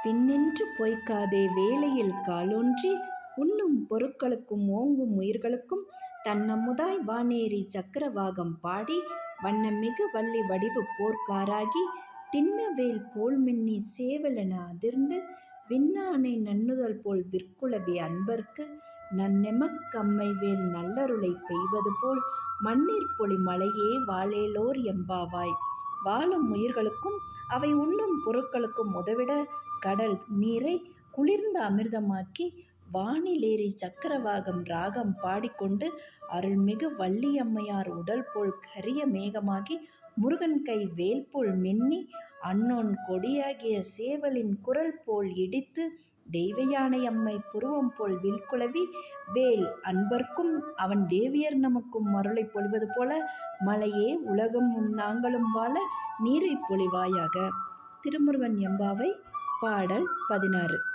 பின்னின்று பொய்க்காதே வேலையில் காலூன்றி உண்ணும் பொருட்களுக்கும் ஓங்கும் உயிர்களுக்கும் தன்னமுதாய் வானேறி சக்கரவாகம் பாடி வண்ணமிகு வள்ளி வடிவு போர்க்காராகி திண்ணவேல் போல் மின்னி சேவலென அதிர்ந்து விண்ணானை நன்னுதல் போல் விற்குலவி அன்பர்க்கு நன்னெமக் கம்மைவேல் நல்லருளை பெய்வது போல் மண்ணீர் பொழி மலையே வாழேலோர் எம்பாவாய். வாழும் உயிர்களுக்கும் அவை உண்ணும் பொருட்களுக்கும் உதவிட கடல் நீரை குளிர்ந்த அமிர்தமாக்கி வானிலேறி சக்கரவாகம் ராகம் பாடிக்கொண்டு அருள்மிகு வள்ளியம்மையார் உடல் போல் கரிய மேகமாகி முருகன் கை வேல் போல் மின்னி அன்னோன் கொடியாகிய சேவலின் குரல் போல் இடித்து தெய்வயானை அம்மை புருவம் போல் வில்குலவி வேல் அன்பர்க்கும் அவன் தேவியர் நமக்கும் அருளை பொழிவது போல மலையே உலகமும் நாங்களும் வாழ நீரை பொழிவாயாக. திருமுருகன் எம்பாவை. பாடல் 16.